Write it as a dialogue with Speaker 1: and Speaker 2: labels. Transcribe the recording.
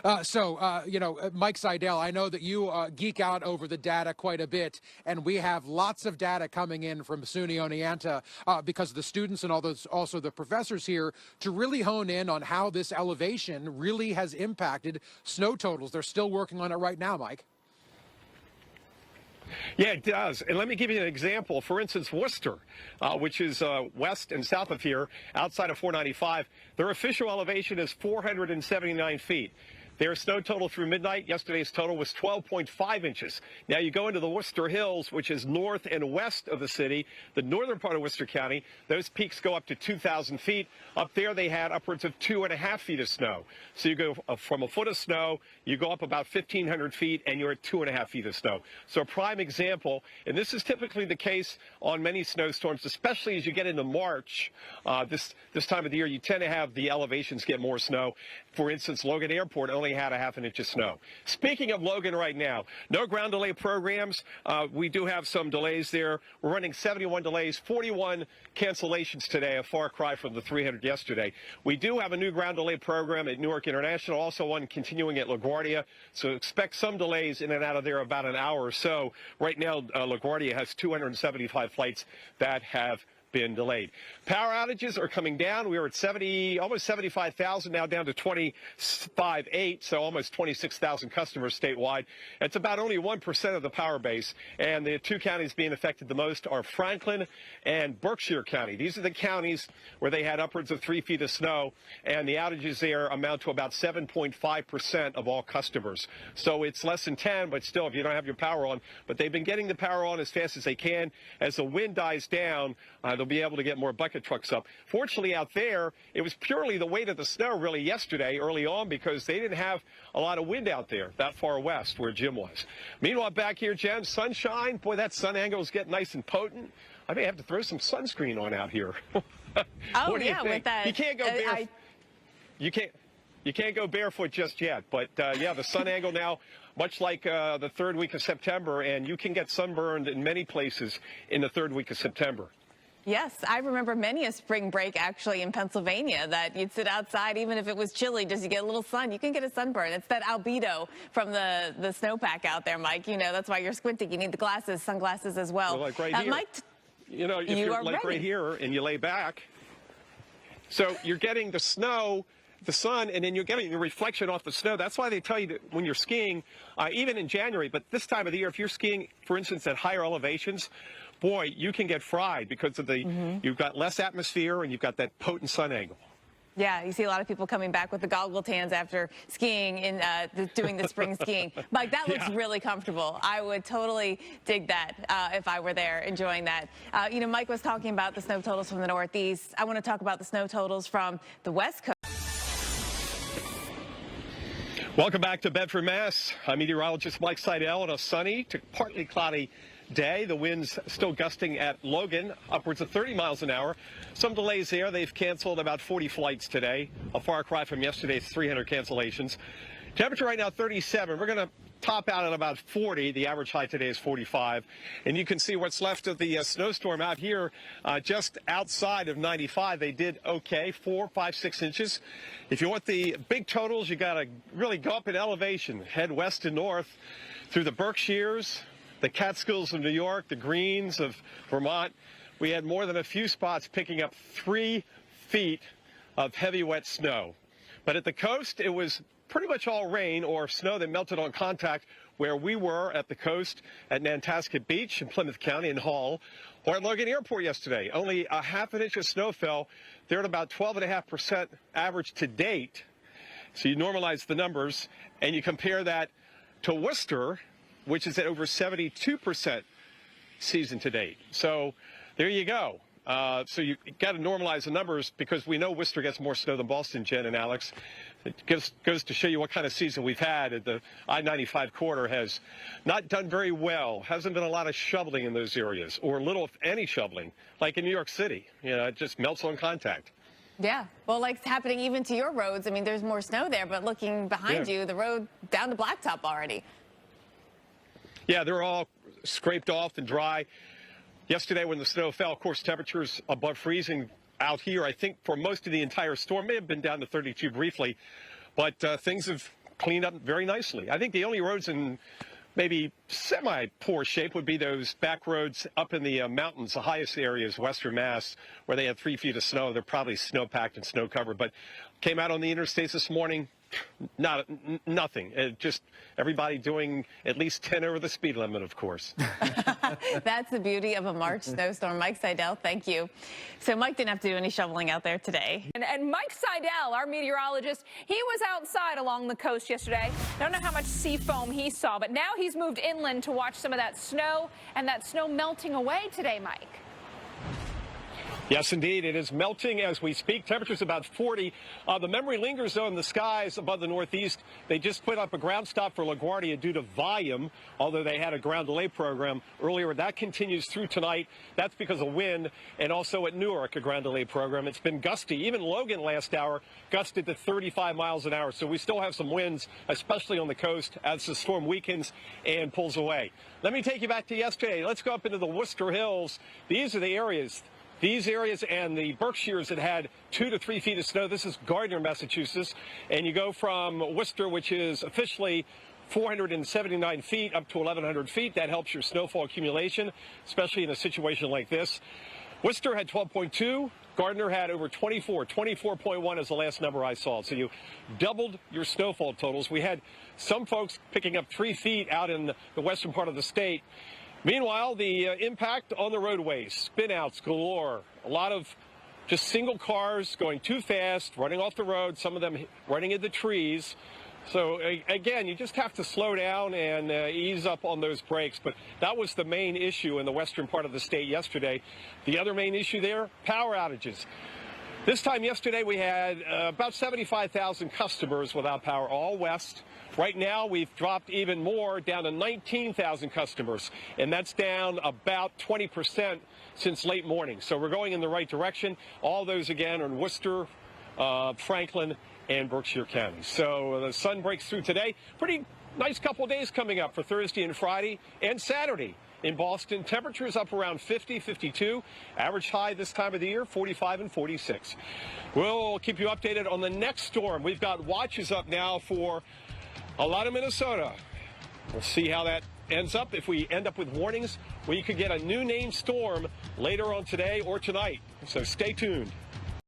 Speaker 1: Mike Seidel, I know that you geek out over the data quite a bit, and we have lots of data coming in from SUNY Oneonta because the students and also the professors here to really hone in on how this elevation really has impacted snow totals. They're still working on it right now, Mike.
Speaker 2: Yeah, it does. And let me give you an example. For instance, Worcester, which is west and south of here, outside of 495, their official elevation is 479 feet. Their snow total through midnight, yesterday's total was 12.5 inches. Now you go into the Worcester Hills, which is north and west of the city, the northern part of Worcester County. Those peaks go up to 2,000 feet. Up there they had upwards of 2.5 feet of snow. So you go from a foot of snow, you go up about 1,500 feet, and you're at 2.5 feet of snow. So a prime example, and this is typically the case on many snowstorms, especially as you get into March. This time of the year, you tend to have the elevations get more snow. For instance, Logan Airport only had a half an inch of snow. Speaking of Logan right now, no ground delay programs. We do have some delays there. We're running 71 delays, 41 cancellations today, a far cry from the 300 yesterday. We do have a new ground delay program at Newark International, also one continuing at LaGuardia. So expect some delays in and out of there about an hour or so. Right now, LaGuardia has 275 flights that have been delayed. Power outages are coming down. We were at almost 75,000, now down to 25.8, so almost 26,000 customers statewide. It's about only 1% of the power base, and the two counties being affected the most are Franklin and Berkshire County. These are the counties where they had upwards of 3 feet of snow, and the outages there amount to about 7.5% of all customers. So it's less than 10, but still, if you don't have your power on. But they've been getting the power on as fast as they can. As the wind dies down, they'll be able to get more bucket trucks up. Fortunately, out there, it was purely the weight of the snow really yesterday early on because they didn't have a lot of wind out there that far west where Jim was. Meanwhile, back here, Jen, sunshine. Boy, that sun angle is getting nice and potent. I may have to throw some sunscreen on out here.
Speaker 3: Oh,
Speaker 2: what do you
Speaker 3: yeah,
Speaker 2: think?
Speaker 3: with that.
Speaker 2: You can't go barefoot. You can't go barefoot just yet. But, yeah, the sun angle now, much like the third week of September, and you can get sunburned in many places in the third week of September.
Speaker 3: Yes, I remember many a spring break actually in Pennsylvania that you'd sit outside even if it was chilly, just you get a little sun, you can get a sunburn. It's that albedo from the snowpack out there, Mike. You know, that's why you're squinting. You need the glasses, sunglasses as well.
Speaker 2: Like right here.
Speaker 3: Mike,
Speaker 2: you know, if you're like right here and you lay back, so you're getting the snow, the sun, and then you're getting the reflection off the snow. That's why they tell you that when you're skiing, even in January, but this time of the year, if you're skiing, for instance, at higher elevations, boy, you can get fried because of the you've got less atmosphere and you've got that potent sun angle.
Speaker 3: Yeah, you see a lot of people coming back with the goggle tans after skiing and doing the spring skiing. Mike, that looks really comfortable. I would totally dig that if I were there enjoying that. You know, Mike was talking about the snow totals from the Northeast. I want to talk about the snow totals from the West Coast.
Speaker 2: Welcome back to Bedford, Mass. I'm meteorologist Mike Seidel on a sunny to partly cloudy day. The winds still gusting at Logan, upwards of 30 miles an hour. Some delays there. They've canceled about 40 flights today, a far cry from yesterday's 300 cancellations. Temperature right now 37. We're going to top out at about 40. The average high today is 45. And you can see what's left of the snowstorm out here just outside of 95. They did okay, 4, 5, 6 inches. If you want the big totals, you got to really go up in elevation, head west and north through the Berkshires, the Catskills of New York, the Greens of Vermont. We had more than a few spots picking up 3 feet of heavy wet snow. But at the coast, it was pretty much all rain or snow that melted on contact where we were at the coast at Nantasket Beach in Plymouth County in Hull, or at Logan Airport yesterday. Only a half an inch of snow fell. They're at about 12.5% average to date. So you normalize the numbers and you compare that to Worcester, which is at over 72% season to date. So there you go. So you got to normalize the numbers because we know Worcester gets more snow than Boston, Jen and Alex. It goes to show you what kind of season we've had. The I-95 corridor has not done very well. Hasn't been a lot of shoveling in those areas, or little, if any, shoveling, like in New York City. You know, it just melts on contact.
Speaker 3: Yeah, well, like it's happening even to your roads. I mean, there's more snow there, but looking behind you, the road down to blacktop already.
Speaker 2: Yeah, they're all scraped off and dry. Yesterday when the snow fell, of course, temperatures above freezing out here, I think for most of the entire storm, may have been down to 32 briefly, but things have cleaned up very nicely. I think the only roads in maybe semi-poor shape would be those back roads up in the mountains, the highest areas, Western Mass, where they had 3 feet of snow. They're probably snow-packed and snow-covered. But came out on the interstates this morning, nothing. Just everybody doing at least 10 over the speed limit, of course.
Speaker 3: That's the beauty of a March snowstorm. Mike Seidel, thank you. So Mike didn't have to do any shoveling out there today.
Speaker 4: And Mike Seidel, our meteorologist, he was outside along the coast yesterday. I don't know how much sea foam he saw, but now he's moved inland to watch some of that snow and that snow melting away today, Mike.
Speaker 2: Yes, indeed. It is melting as we speak. Temperatures about 40. The memory lingers, though, in the skies above the Northeast. They just put up a ground stop for LaGuardia due to volume, although they had a ground delay program earlier. That continues through tonight. That's because of wind, and also at Newark, a ground delay program. It's been gusty. Even Logan last hour gusted to 35 miles an hour. So we still have some winds, especially on the coast, as the storm weakens and pulls away. Let me take you back to yesterday. Let's go up into the Worcester Hills. These are the areas. These areas and the Berkshires that had 2 to 3 feet of snow. This is Gardner, Massachusetts. And you go from Worcester, which is officially 479 feet, up to 1,100 feet. That helps your snowfall accumulation, especially in a situation like this. Worcester had 12.2. Gardner had over 24. 24.1 is the last number I saw. So you doubled your snowfall totals. We had some folks picking up 3 feet out in the western part of the state. Meanwhile, the impact on the roadways, spin-outs galore, a lot of just single cars going too fast, running off the road, some of them running into trees. So, again, you just have to slow down and ease up on those brakes. But that was the main issue in the western part of the state yesterday. The other main issue there, power outages. This time yesterday, we had about 75,000 customers without power, all west. Right now, we've dropped even more, down to 19,000 customers, and that's down about 20% since late morning. So we're going in the right direction. All those, again, are in Worcester, Franklin, and Berkshire counties. So the sun breaks through today. Pretty nice couple of days coming up for Thursday and Friday and Saturday. In Boston, temperatures up around 50, 52. Average high this time of the year, 45 and 46. We'll keep you updated on the next storm. We've got watches up now for a lot of Minnesota. We'll see how that ends up. If we end up with warnings, we could get a new named storm later on today or tonight. So stay tuned.